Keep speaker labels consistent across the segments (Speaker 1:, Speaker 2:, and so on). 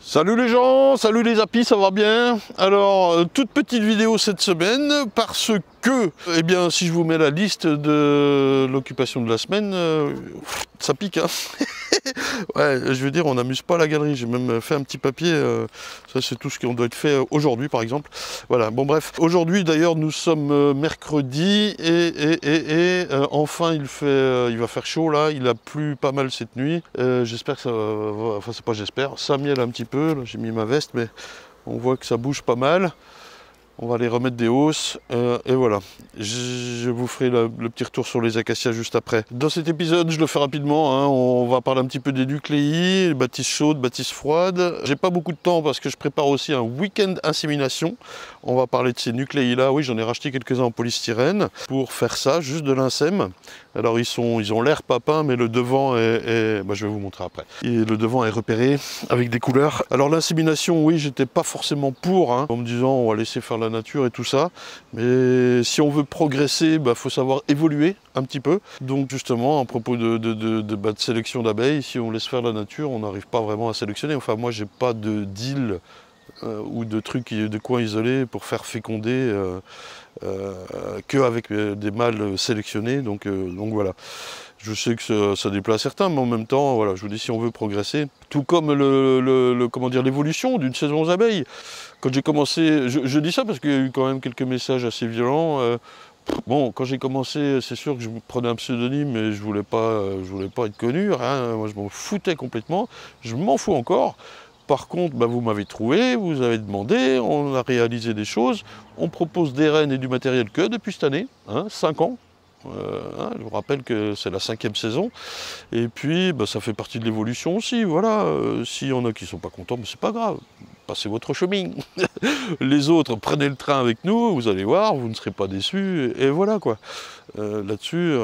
Speaker 1: Salut les gens, salut les apis, ça va bien? Alors, toute petite vidéo cette semaine parce que, eh bien, si je vous mets la liste de l'occupation de la semaine, ça pique, hein. Ouais, je veux dire, on n'amuse pas la galerie. J'ai même fait un petit papier, ça c'est tout ce qui doit être fait aujourd'hui par exemple. Voilà, bon bref. Aujourd'hui d'ailleurs, nous sommes mercredi et enfin il va faire chaud là, il a plu pas mal cette nuit. J'espère que ça va, enfin c'est pas j'espère, ça miel un petit peu, j'ai mis ma veste mais on voit que ça bouge pas mal. On va aller remettre des hausses et voilà. Je vous ferai le petit retour sur les acacias juste après. Dans cet épisode, je le fais rapidement, hein, on va parler un petit peu des nucléi, bâtisses chaudes, bâtisses froides. J'ai pas beaucoup de temps parce que je prépare aussi un week-end insémination. On va parler de ces nucléi là. Oui, j'en ai racheté quelques-uns en polystyrène pour faire ça, juste de l'insème. Alors ils ont l'air papins, mais le devant bah, je vais vous montrer après. Et le devant est repéré avec des couleurs. Alors l'insémination, oui, j'étais pas forcément pour, hein, en me disant on va laisser faire la nature et tout ça. Mais si on veut progresser, bah, faut savoir évoluer un petit peu. Donc justement, à propos de sélection d'abeilles, si on laisse faire la nature, on n'arrive pas vraiment à sélectionner. Enfin moi, j'ai pas de deal ou de trucs, de coins isolés pour faire féconder qu'avec des mâles sélectionnés, donc voilà. Je sais que ça déplaît à certains, mais en même temps, voilà, je vous dis, si on veut progresser, tout comme comment dire, l'évolution d'une saison aux abeilles. Quand j'ai commencé, je dis ça parce qu'il y a eu quand même quelques messages assez violents. Bon, quand j'ai commencé, c'est sûr que je prenais un pseudonyme, mais je voulais pas être connu. Hein. Moi, je m'en foutais complètement. Je m'en fous encore. Par contre, bah, vous m'avez trouvé, vous avez demandé, on a réalisé des choses. On propose des rennes et du matériel que depuis cette année, hein, 5 ans. Hein, je vous rappelle que c'est la 5e saison. Et puis, bah, ça fait partie de l'évolution aussi. Voilà. S'il y en a qui ne sont pas contents, mais c'est pas grave. Passez votre chemin. Les autres, prenez le train avec nous, vous allez voir, vous ne serez pas déçus. Et voilà quoi. Là-dessus,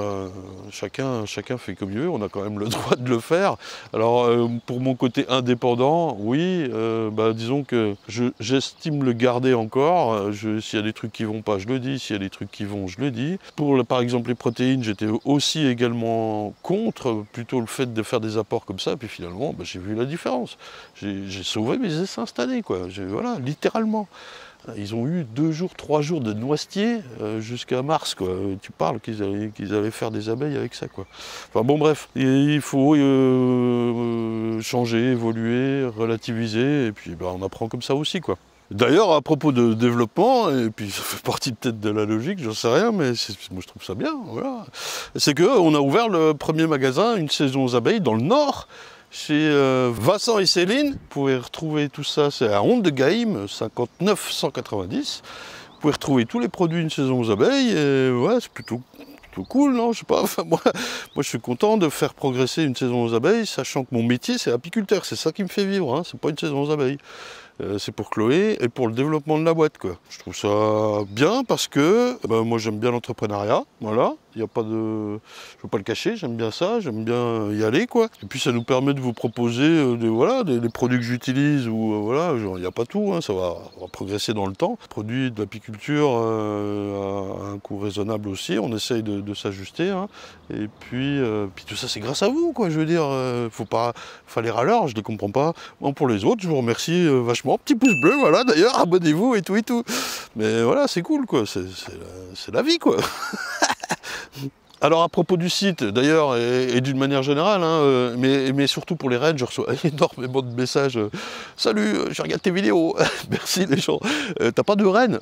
Speaker 1: chacun fait comme il veut, on a quand même le droit de le faire. Alors, pour mon côté indépendant, oui, bah, disons que j'estime le garder encore. S'il y a des trucs qui vont pas, je le dis. S'il y a des trucs qui vont, je le dis. Pour, par exemple, les protéines, j'étais aussi également contre, plutôt le fait de faire des apports comme ça. Puis finalement, bah, j'ai vu la différence. J'ai sauvé mes essaims cette année, quoi. Voilà, littéralement. Ils ont eu 2 jours, 3 jours de noisetier jusqu'à mars, quoi. Tu parles qu'ils allaient faire des abeilles avec ça, quoi. Enfin bon, bref, il faut changer, évoluer, relativiser, et puis bah, on apprend comme ça aussi, quoi. D'ailleurs, à propos de développement, et puis ça fait partie peut-être de la logique, j'en sais rien, mais moi je trouve ça bien, voilà. C'est qu'on a ouvert le premier magasin, une saison aux abeilles, dans le Nord, chez Vincent et Céline. Vous pouvez retrouver tout ça, c'est à Hondegeheim, 59 190. Vous pouvez retrouver tous les produits d'une saison aux abeilles, et ouais, c'est plutôt cool, non? Je sais pas, enfin, moi je suis content de faire progresser une saison aux abeilles, sachant que mon métier c'est apiculteur, c'est ça qui me fait vivre, hein, c'est pas une saison aux abeilles. C'est pour Chloé et pour le développement de la boîte, quoi. Je trouve ça bien parce que bah, moi j'aime bien l'entrepreneuriat, voilà. Il y a pas de, je veux pas le cacher, j'aime bien ça, j'aime bien y aller, quoi. Et puis ça nous permet de vous proposer voilà, des produits que j'utilise ou voilà, il n'y a pas tout, hein, on va progresser dans le temps. Produits de l'apiculture à un coût raisonnable aussi, on essaye de s'ajuster, hein. Et puis tout ça c'est grâce à vous, quoi. Je veux dire, faut pas faire les râleurs, je les comprends pas. Bon, pour les autres, je vous remercie vachement. Petit pouce bleu, voilà, d'ailleurs, abonnez-vous et tout et tout. Mais voilà, c'est cool, quoi, c'est la vie, quoi. Alors à propos du site, d'ailleurs, et d'une manière générale, hein, mais surtout pour les rennes, je reçois énormément de messages. Salut, je regarde tes vidéos. Merci les gens. T'as pas de rennes?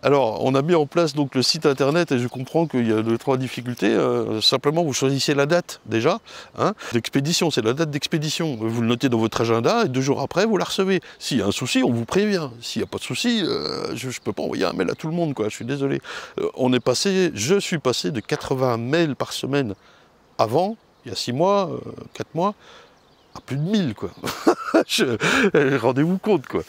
Speaker 1: Alors, on a mis en place donc le site internet et je comprends qu'il y a 2-3 difficultés. Simplement, vous choisissez la date déjà, hein, d'expédition. C'est la date d'expédition. Vous le notez dans votre agenda et 2 jours après, vous la recevez. S'il y a un souci, on vous prévient. S'il n'y a pas de souci, je ne peux pas envoyer un mail à tout le monde, quoi. Je suis désolé. Je suis passé de 80 mails par semaine avant, il y a 6 mois, 4 mois, à plus de 1000, quoi. Rendez-vous compte, quoi.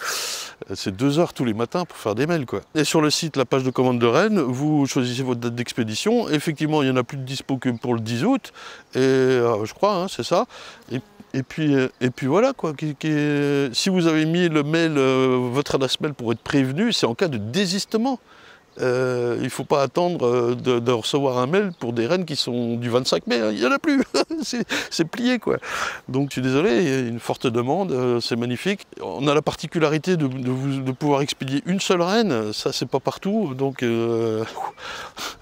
Speaker 1: C'est 2 heures tous les matins pour faire des mails, quoi. Et sur le site, la page de commande de rennes, vous choisissez votre date d'expédition. Effectivement, il n'y en a plus de dispo que pour le 10 août, et je crois, hein, c'est ça. Et puis voilà, quoi. Si vous avez mis le mail, votre adresse mail pour être prévenu, c'est en cas de désistement. il ne faut pas attendre de recevoir un mail pour des rennes qui sont du 25 mai, hein. Il n'y en a plus, c'est plié quoi. Donc je suis désolé, il y a une forte demande, c'est magnifique. On a la particularité de pouvoir expédier une seule renne, ça c'est pas partout, donc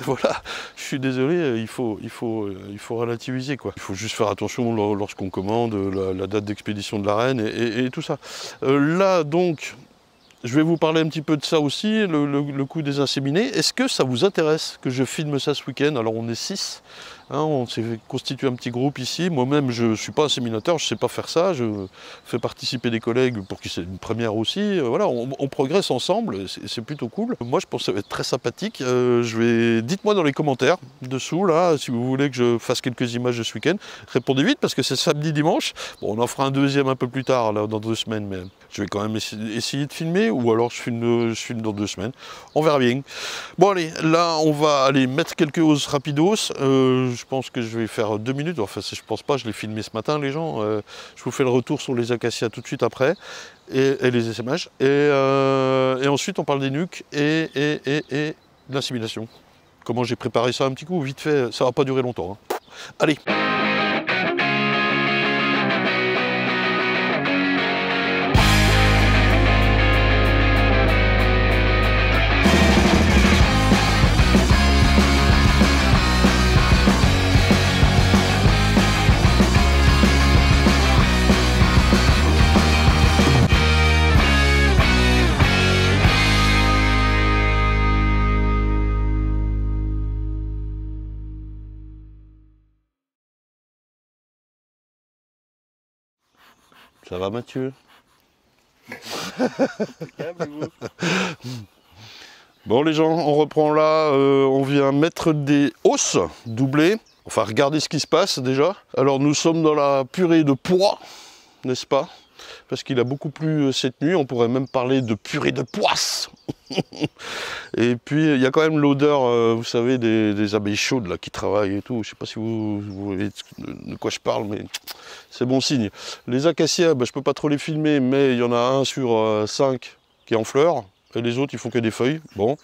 Speaker 1: voilà, je suis désolé, il faut relativiser quoi. Il faut juste faire attention lorsqu'on commande la date d'expédition de la reine et tout ça. Là donc, je vais vous parler un petit peu de ça aussi, le coût des inséminés. Est-ce que ça vous intéresse que je filme ça ce week-end? Alors on est 6, hein, on s'est constitué un petit groupe ici. Moi-même je ne suis pas inséminateur, je ne sais pas faire ça. Je fais participer des collègues pour qui c'est une première aussi. Voilà, on progresse ensemble, c'est plutôt cool. Moi je pense que ça va être très sympathique. Dites-moi dans les commentaires dessous là, si vous voulez que je fasse quelques images de ce week-end. Répondez vite parce que c'est samedi, dimanche. Bon, on en fera un deuxième un peu plus tard, là, dans 2 semaines, mais je vais quand même essayer de filmer, ou alors je filme dans 2 semaines. On verra bien. Bon allez, là on va aller mettre quelques hausses rapidos. Je pense que je vais faire 2 minutes. Enfin, je pense pas, je l'ai filmé ce matin les gens. Je vous fais le retour sur les acacias tout de suite après. Et les SMH. Et ensuite on parle des nuques et de l'insémination. Comment j'ai préparé ça un petit coup, vite fait, ça va pas durer longtemps, hein. Allez. Ça va Mathieu? Bon les gens, on reprend là, on vient mettre des hausses doublées. Enfin regardez ce qui se passe déjà. Alors nous sommes dans la purée de pois, n'est-ce pas? Parce qu'il a beaucoup plu cette nuit, on pourrait même parler de purée de poisse. Et puis il y a quand même l'odeur, vous savez, des abeilles chaudes là qui travaillent et tout. Je sais pas si vous voyez de quoi je parle, mais c'est bon signe. Les acacias, je peux pas trop les filmer, mais il y en a un sur 5 qui est en fleurs, et les autres ils font que des feuilles. Bon,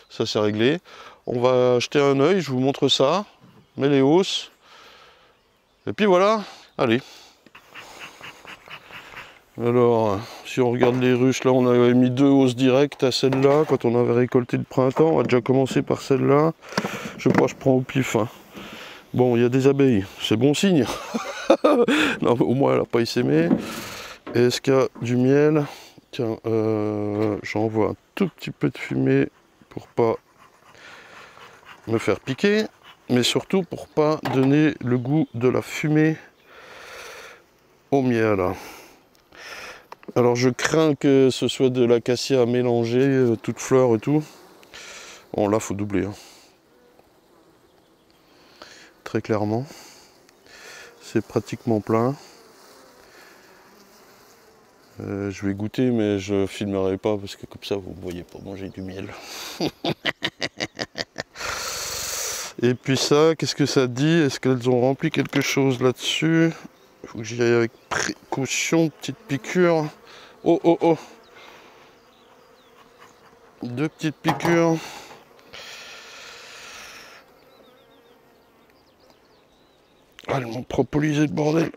Speaker 1: ça c'est réglé. On va jeter un œil, je vous montre ça, mets les hausses, et puis voilà, allez. Alors, si on regarde les ruches, là on avait mis 2 hausses directes à celle-là, quand on avait récolté le printemps. On va déjà commencer par celle-là. Je crois que je prends au pif, hein. Bon, il y a des abeilles, c'est bon signe. Non, mais au moins elle n'a pas essaimé. Est-ce qu'il y a du miel? Tiens, j'envoie un tout petit peu de fumée pour pas me faire piquer, mais surtout pour pas donner le goût de la fumée au miel. Alors je crains que ce soit de l'acacia mélangée, toute fleur et tout. Bon là faut doubler, hein. Très clairement. C'est pratiquement plein. Je vais goûter mais je filmerai pas parce que comme ça vous ne voyez pas manger du miel. Et puis ça, qu'est-ce que ça dit? Est-ce qu'elles ont rempli quelque chose là-dessus? Il faut que j'y aille avec précaution, petite piqûre. Oh oh oh! 2 petites piqûres. Ah, elles m'ont propolisé le bordel.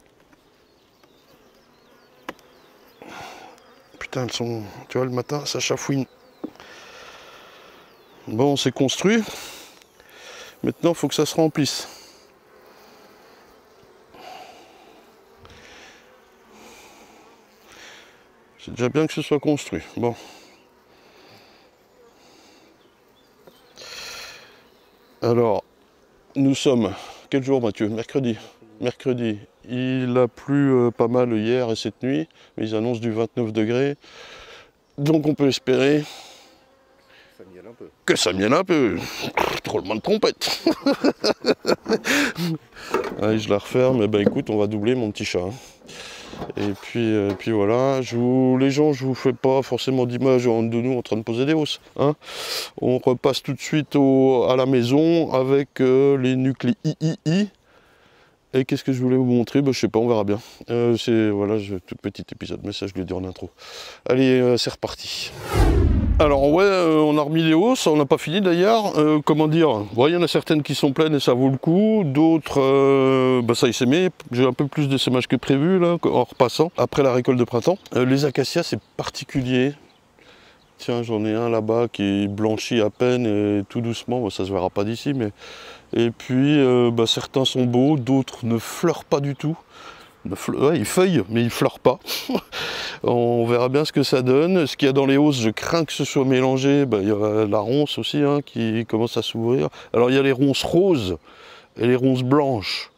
Speaker 1: Putain, elles sont... Tu vois, le matin, ça chafouine. Bon, c'est construit. Maintenant, il faut que ça se remplisse. C'est déjà bien que ce soit construit. Bon. Alors, nous sommes... Quel jour, Mathieu? Mercredi. Mercredi. Il a plu pas mal hier et cette nuit, mais ils annoncent du 29 degrés. Donc on peut espérer que ça mienne un peu. Drôlement de trompette. Allez, je la referme. Et ben écoute, on va doubler mon petit chat, hein. Et puis voilà, les gens, je vous fais pas forcément d'image de nous en train de poser des hausses, hein. On repasse tout de suite à la maison avec les nucléi. Et qu'est-ce que je voulais vous montrer? Je sais pas, on verra bien. C'est voilà, tout petit épisode, mais ça je l'ai dit en intro. Allez, c'est reparti. Alors ouais, on a remis les hausses, on n'a pas fini d'ailleurs. Comment dire, bon, il y en a certaines qui sont pleines et ça vaut le coup, d'autres, ça y s'est mis. J'ai un peu plus d'essaimage que prévu là, en repassant, après la récolte de printemps. Les acacias, c'est particulier. Tiens, j'en ai un là-bas qui blanchit à peine et tout doucement, bon, ça se verra pas d'ici, mais... Et puis, certains sont beaux, d'autres ne fleurent pas du tout. Ouais, ils feuillent, mais ils fleurent pas. On verra bien ce que ça donne. Ce qu'il y a dans les hausses, je crains que ce soit mélangé. Il y a la ronce aussi hein, qui commence à s'ouvrir. Alors il y a les ronces roses et les ronces blanches.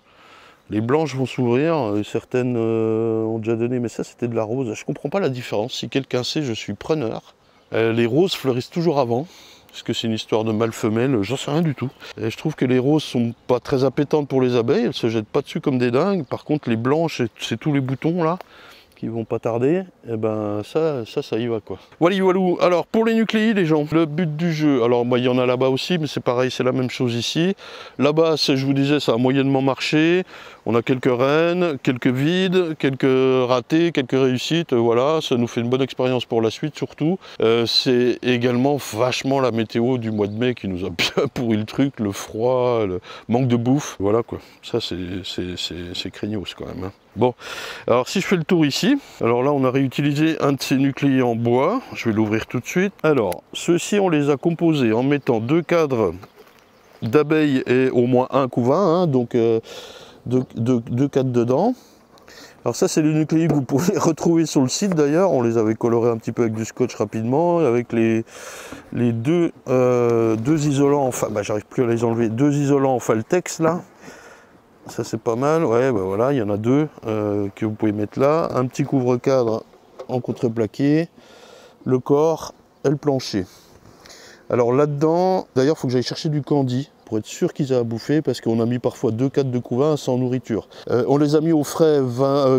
Speaker 1: Les blanches vont s'ouvrir, certaines ont déjà donné, mais ça c'était de la rose. Je comprends pas la différence. Si quelqu'un sait, je suis preneur. Les roses fleurissent toujours avant. Est-ce que c'est une histoire de mâle-femelle? J'en sais rien du tout. Et je trouve que les roses sont pas très appétantes pour les abeilles, elles se jettent pas dessus comme des dingues. Par contre les blanches, c'est tous les boutons là, qui vont pas tarder, et ben ça y va quoi. Voilà, voilou. Alors pour les nucléides les gens, le but du jeu, alors il y en a là-bas aussi, mais c'est pareil, c'est la même chose ici. Là-bas, je vous disais, ça a moyennement marché. On a quelques reines, quelques vides, quelques ratés, quelques réussites, voilà, ça nous fait une bonne expérience pour la suite surtout. C'est également vachement la météo du mois de mai qui nous a bien pourri le truc, le froid, le manque de bouffe, voilà quoi. Ça c'est craignos quand même. Hein. Bon, alors si je fais le tour ici, alors là on a réutilisé un de ces nucléiers en bois, je vais l'ouvrir tout de suite. Alors, ceux-ci on les a composés en mettant 2 cadres d'abeilles et au moins un couvain, hein, donc... deux cadres dedans. Alors ça c'est le nucléaire que vous pouvez retrouver sur le site d'ailleurs, on les avait colorés un petit peu avec du scotch rapidement, avec les deux isolants, enfin j'arrive plus à les enlever, 2 isolants en Faltex là, ça c'est pas mal, ouais voilà, il y en a 2 que vous pouvez mettre là, un petit couvre-cadre en contreplaqué, le corps et le plancher. Alors là-dedans, d'ailleurs il faut que j'aille chercher du candy, pour être sûr qu'ils aient à bouffer, parce qu'on a mis parfois 2 cadres de couvain sans nourriture. On les a mis au frais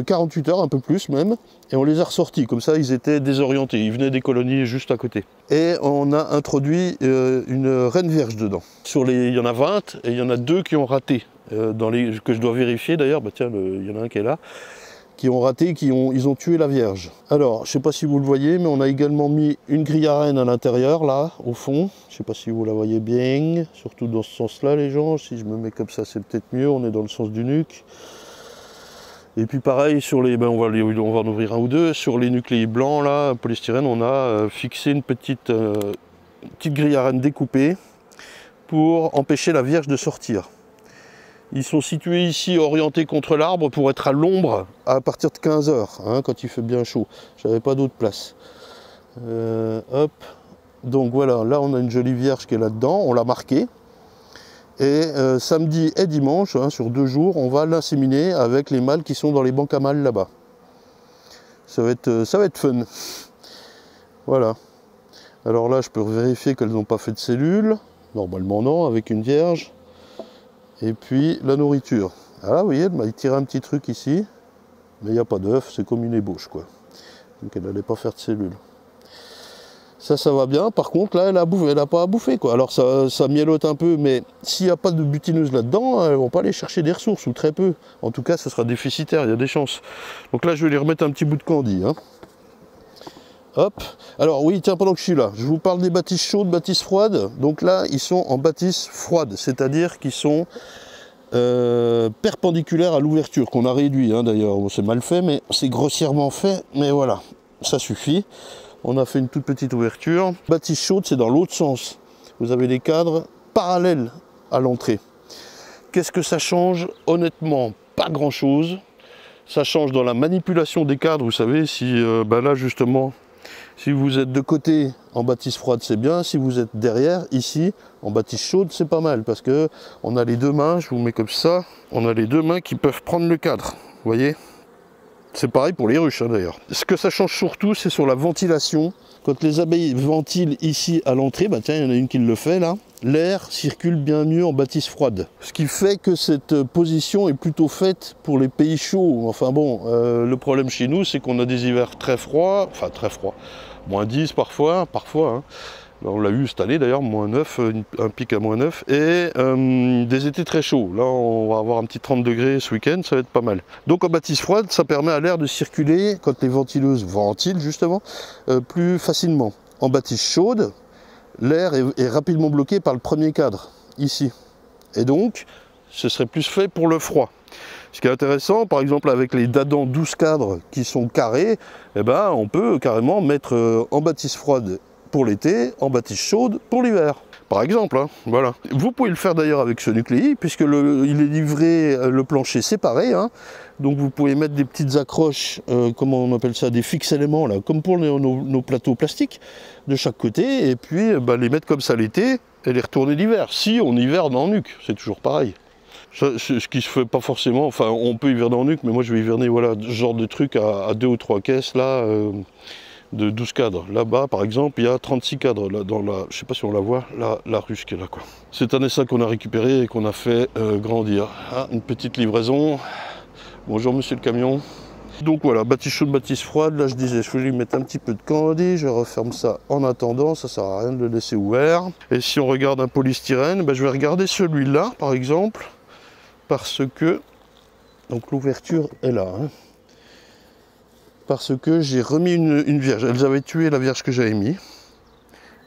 Speaker 1: 48 heures, un peu plus même, et on les a ressortis, comme ça ils étaient désorientés, ils venaient des colonies juste à côté. Et on a introduit une reine vierge dedans. Il y en a 20, et il y en a 2 qui ont raté, que je dois vérifier d'ailleurs, tiens, il y en a un qui est là, qui ont raté, ils ont tué la vierge. Alors, je ne sais pas si vous le voyez, mais on a également mis une grille à reine à l'intérieur, là, au fond. Je ne sais pas si vous la voyez bien, surtout dans ce sens-là, les gens. Si je me mets comme ça, c'est peut-être mieux, on est dans le sens du nuque. Et puis pareil, sur les, on va en ouvrir un ou deux. Sur les nucléides blancs, là, polystyrène, on a fixé une petite grille à reine découpée pour empêcher la vierge de sortir. Ils sont situés ici, orientés contre l'arbre, pour être à l'ombre à partir de 15 h, hein, quand il fait bien chaud. J'avais pas d'autre place. Hop. Donc voilà, là on a une jolie vierge qui est là-dedans, on l'a marquée. Et samedi et dimanche, hein, sur 2 jours, on va l'inséminer avec les mâles qui sont dans les bancs à mâles là-bas. Ça va être fun. Voilà. Alors là, je peux vérifier qu'elles n'ont pas fait de cellules. Normalement non, avec une vierge. Et puis la nourriture. Ah vous voyez, elle m'a tiré un petit truc ici, mais il n'y a pas d'œuf, c'est comme une ébauche quoi. Donc elle n'allait pas faire de cellules. Ça va bien, par contre là elle n'a pas à bouffer quoi. Alors ça mielote un peu, mais s'il n'y a pas de butineuse là-dedans, elles ne vont pas aller chercher des ressources, ou très peu. En tout cas, ça sera déficitaire, il y a des chances. Donc là je vais lui remettre un petit bout de candy. Hein. Hop. Alors oui, tiens, pendant que je suis là, je vous parle des bâtisses chaudes, bâtisses froides. Donc là, ils sont en bâtisse froide, c'est-à-dire qu'ils sont perpendiculaires à l'ouverture, qu'on a réduit hein, d'ailleurs. Bon, c'est mal fait, mais c'est grossièrement fait, mais voilà, ça suffit. On a fait une toute petite ouverture. Bâtisse chaude, c'est dans l'autre sens. Vous avez des cadres parallèles à l'entrée. Qu'est-ce que ça change? Honnêtement, pas grand-chose. Ça change dans la manipulation des cadres, vous savez, si là justement... Si vous êtes de côté en bâtisse froide, c'est bien. Si vous êtes derrière, ici, en bâtisse chaude, c'est pas mal. Parce que on a les 2 mains, je vous mets comme ça, on a les 2 mains qui peuvent prendre le cadre. Vous voyez? C'est pareil pour les ruches hein, d'ailleurs. Ce que ça change surtout, c'est sur la ventilation. Quand les abeilles ventilent ici à l'entrée, tiens, il y en a une qui le fait là, l'air circule bien mieux en bâtisse froide. Ce qui fait que cette position est plutôt faite pour les pays chauds. Enfin bon, le problème chez nous, c'est qu'on a des hivers très froids, enfin très froids, moins 10 parfois. Hein. On l'a eu cette année d'ailleurs, moins 9, un pic à moins 9, et des étés très chauds. Là, on va avoir un petit 30 degrés ce week-end, ça va être pas mal. Donc en bâtisse froide, ça permet à l'air de circuler, quand les ventileuses ventilent justement, plus facilement. en bâtisse chaude, l'air est rapidement bloqué par le premier cadre, ici. Et donc, ce serait plus fait pour le froid. Ce qui est intéressant, par exemple avec les dadans 12 cadres qui sont carrés, eh ben, on peut carrément mettre en bâtisse froide pour l'été, en bâtisse chaude pour l'hiver. Par exemple, hein, voilà. Vous pouvez le faire d'ailleurs avec ce Nuclei, puisque il est livré le plancher séparé. Hein. Donc vous pouvez mettre des petites accroches, comment on appelle ça, des fixes éléments, là, comme pour nos plateaux plastiques, de chaque côté, et puis les mettre comme ça l'été, et les retourner l'hiver. Si on hiverne en nuque, c'est toujours pareil. Ce qui se fait pas forcément, enfin on peut hiverner en nuque, mais moi je vais hiverner, voilà, ce genre de truc à 2 ou 3 caisses, là, de 12 cadres. Là-bas, par exemple, il y a 36 cadres, là, dans la, je sais pas si on la voit, la ruche qui est là, quoi. C'est un essaim qu'on a récupéré et qu'on a fait grandir. Ah, une petite livraison. Bonjour monsieur le camion. Donc voilà, bâtisse chaude, bâtisse froide. Là je disais, je vais lui mettre un petit peu de candy, je referme ça en attendant, ça sert à rien de le laisser ouvert. Et si on regarde un polystyrène, je vais regarder celui-là par exemple, parce que, donc l'ouverture est là, hein. Parce que j'ai remis une vierge. Elles avaient tué la vierge que j'avais mis.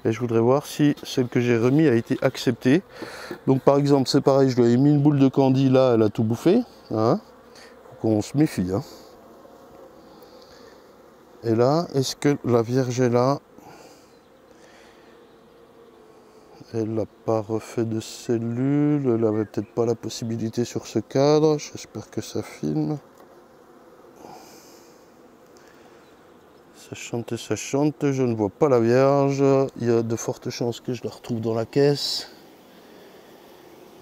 Speaker 1: Et je voudrais voir si celle que j'ai remis a été acceptée. Donc par exemple, c'est pareil, je lui ai mis une boule de candy là, elle a tout bouffé. Hein. Faut qu'on se méfie. Hein. Et là, est-ce que la vierge est là? Elle n'a pas refait de cellules. Elle n'avait peut-être pas la possibilité sur ce cadre. J'espère que ça filme. Ça chante, je ne vois pas la vierge. Il y a de fortes chances que je la retrouve dans la caisse.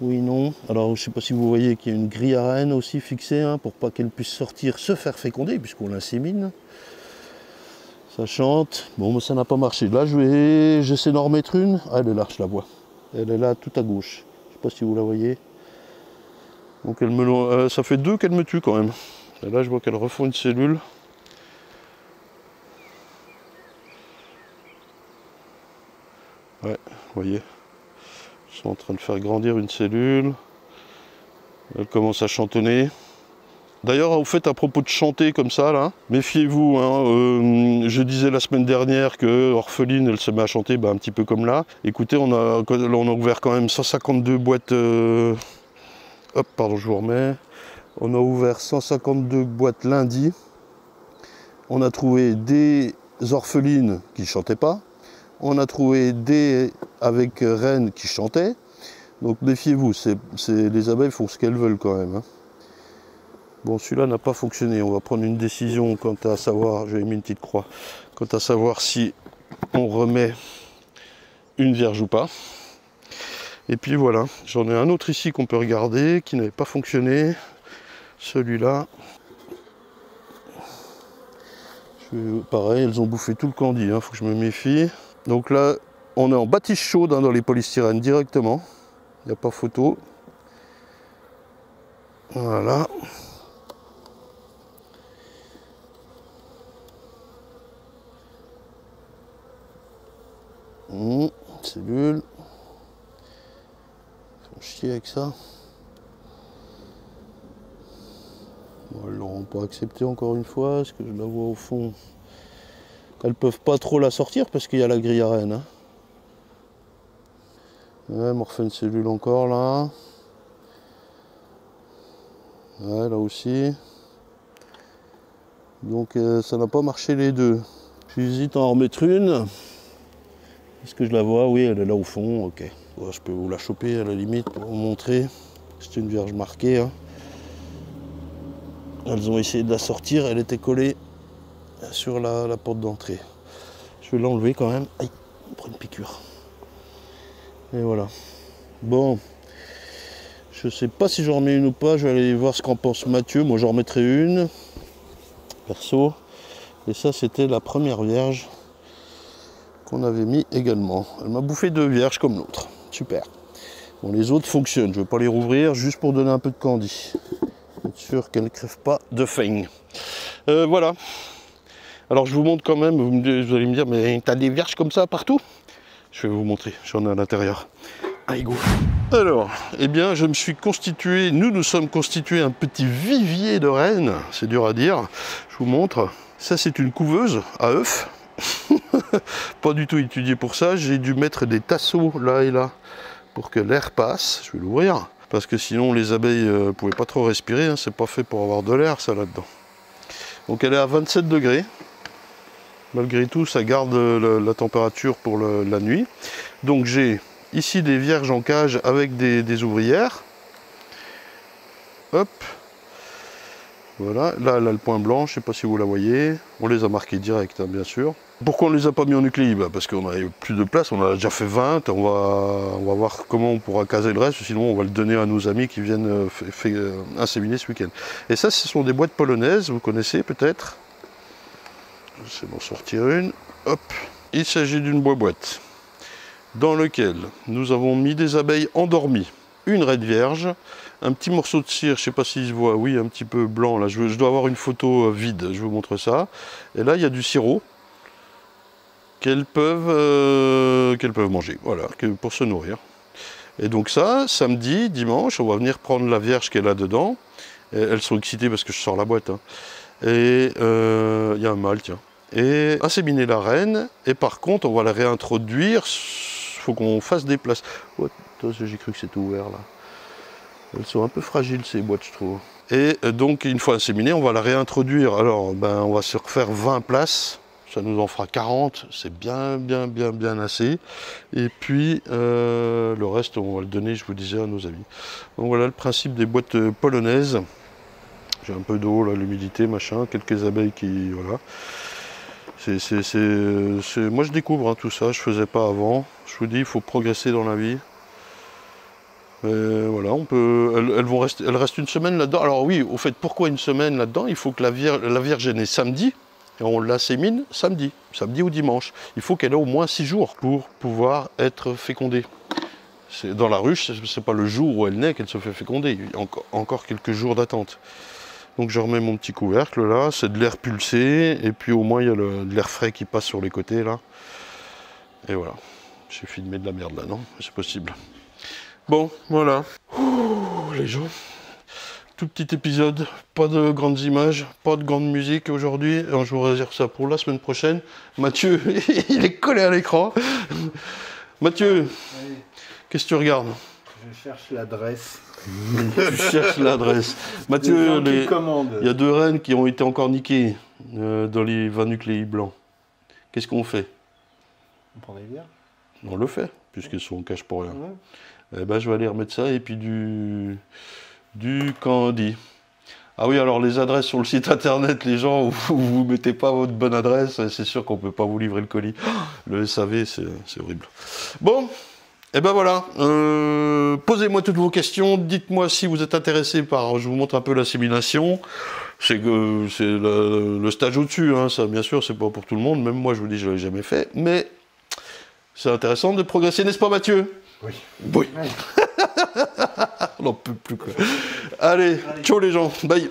Speaker 1: Oui, non. Alors, je ne sais pas si vous voyez qu'il y a une grille à reine aussi fixée, hein, pour pas qu'elle puisse sortir, se faire féconder, puisqu'on l'insémine. Ça chante. Bon, mais ça n'a pas marché. Là, j'essaie d'en remettre une. Ah, elle est là, je la vois. Elle est là, tout à gauche. Je ne sais pas si vous la voyez. Donc, ça fait 2 qu'elle me tue quand même. Et là, je vois qu'elle refond une cellule. Ouais, vous voyez, ils sont en train de faire grandir une cellule. Elle commence à chantonner. D'ailleurs, au fait, à propos de chanter comme ça, là, méfiez-vous. Hein, je disais la semaine dernière que orpheline, elle se met à chanter un petit peu comme là. Écoutez, on a ouvert quand même 152 boîtes. Hop, pardon, je vous remets. On a ouvert 152 boîtes lundi. On a trouvé des orphelines qui ne chantaient pas. On a trouvé des avec reines qui chantaient. Donc méfiez-vous, les abeilles font ce qu'elles veulent quand même. Hein. Bon, celui-là n'a pas fonctionné. On va prendre une décision quant à savoir, j'avais mis une petite croix, quant à savoir si on remet une vierge ou pas. Et puis voilà, j'en ai un autre ici qu'on peut regarder qui n'avait pas fonctionné. Celui-là. Pareil, elles ont bouffé tout le candy, hein, faut que je me méfie. Donc là, on est en bâtisse chaude dans les polystyrènes directement. Il n'y a pas photo. Voilà. Cellule. Ils font chier avec ça. Bon, elles ne l'auront pas accepté encore une fois, parce que je la vois au fond. Elles peuvent pas trop la sortir parce qu'il y a la grille à reine. Hein. Ouais, on refait une cellule encore là. Ouais, là aussi. Donc ça n'a pas marché les deux. J'hésite à en remettre une. Est-ce que je la vois? Oui, elle est là au fond. Ok. Ouais, je peux vous la choper à la limite pour vous montrer. C'est une vierge marquée. Hein. Elles ont essayé de la sortir. Elle était collée sur la porte d'entrée. Je vais l'enlever quand même. Aïe, on prend une piqûre. Et voilà. Bon. Je sais pas si j'en remets une ou pas. Je vais aller voir ce qu'en pense Mathieu. Moi, j'en remettrai une. Perso. Et ça, c'était la première vierge qu'on avait mis également. Elle m'a bouffé 2 vierges comme l'autre. Super. Bon, les autres fonctionnent. Je ne vais pas les rouvrir juste pour donner un peu de candy. Être sûr qu'elles ne crèvent pas de faim. Voilà. Alors je vous montre quand même, vous allez me dire, mais t'as des vierges comme ça partout? Je vais vous montrer, j'en ai à l'intérieur. Allez, go. Alors, eh bien, je me suis constitué, nous sommes constitués un petit vivier de reines, c'est dur à dire. Je vous montre. Ça, c'est une couveuse à œufs. pas du tout étudié pour ça. J'ai dû mettre des tasseaux là et là pour que l'air passe. Je vais l'ouvrir parce que sinon les abeilles ne pouvaient pas trop respirer. Hein. C'est pas fait pour avoir de l'air ça là-dedans. Donc elle est à 27 degrés. Malgré tout, ça garde la température pour la nuit. Donc j'ai ici des vierges en cage avec des ouvrières. Hop. Voilà, là elle a le point blanc, je ne sais pas si vous la voyez. On les a marqués direct, hein, bien sûr. Pourquoi on ne les a pas mis en nucléi? Parce qu'on n'avait plus de place, on a déjà fait 20. On va voir comment on pourra caser le reste, sinon on va le donner à nos amis qui viennent inséminer ce week-end. Et ça, ce sont des boîtes polonaises, vous connaissez peut-être. C'est d'en sortir une. Hop. Il s'agit d'une boîte dans laquelle nous avons mis des abeilles endormies, une raide vierge, un petit morceau de cire, je ne sais pas s'il se voit, oui, un petit peu blanc, là, je dois avoir une photo vide, je vous montre ça. Et là, il y a du sirop qu'elles peuvent manger, voilà, pour se nourrir. Et donc ça, samedi, dimanche, on va venir prendre la vierge qui est là dedans. Et elles sont excitées parce que je sors la boîte. Hein. Et il y a un mâle, tiens. Et inséminer la reine, et par contre, on va la réintroduire. Il faut qu'on fasse des places. Oh, j'ai cru que c'était ouvert là. Elles sont un peu fragiles ces boîtes, je trouve. Et donc, une fois inséminée, on va la réintroduire. Alors, ben, on va se refaire 20 places. Ça nous en fera 40. C'est bien assez. Et puis, le reste, on va le donner, je vous disais, à nos amis. Donc voilà le principe des boîtes polonaises. J'ai un peu d'eau, là, l'humidité, machin, quelques abeilles qui... Voilà. Moi, je découvre hein, tout ça, je faisais pas avant. Je vous dis, il faut progresser dans la vie. Voilà, on peut, elles restent une semaine là-dedans. Alors oui, au fait, pourquoi une semaine là-dedans? Il faut que la Vierge est née samedi, et on l'insémine samedi ou dimanche. Il faut qu'elle ait au moins 6 jours pour pouvoir être fécondée. Dans la ruche, c'est pas le jour où elle naît qu'elle se fait féconder. Il y a encore quelques jours d'attente. Donc je remets mon petit couvercle là, c'est de l'air pulsé, et puis au moins il y a de l'air frais qui passe sur les côtés là. Et voilà, j'ai filmé de la merde là, non? C'est possible. Bon, voilà. Ouh, les gens. Tout petit épisode, pas de grandes images, pas de grande musique aujourd'hui. Je vous réserve ça pour la semaine prochaine. Mathieu, il est collé à l'écran. Mathieu, oui. Qu'est-ce que tu regardes?
Speaker 2: Je cherche l'adresse.
Speaker 1: Tu cherches l'adresse. Mathieu, il y a 2 reines qui ont été encore niquées dans les 20 nucléi blancs. Qu'est-ce qu'on fait?
Speaker 2: On prend des vierges?
Speaker 1: On le fait, puisqu'elles sont en cache pour rien. Ouais. Eh ben, je vais aller remettre ça et puis du candy. Ah oui, alors les adresses sur le site internet, les gens, vous ne mettez pas votre bonne adresse, c'est sûr qu'on ne peut pas vous livrer le colis. Le SAV, c'est horrible. Bon. Et ben voilà, posez-moi toutes vos questions, dites-moi si vous êtes intéressé par, je vous montre un peu l'assimilation, c'est le stage au-dessus, hein, ça bien sûr c'est pas pour tout le monde, même moi je vous dis je l'ai jamais fait, mais c'est intéressant de progresser, n'est-ce pas Mathieu?
Speaker 2: Oui.
Speaker 1: Oui. On n'en peut plus quoi. Allez, ciao les gens, bye.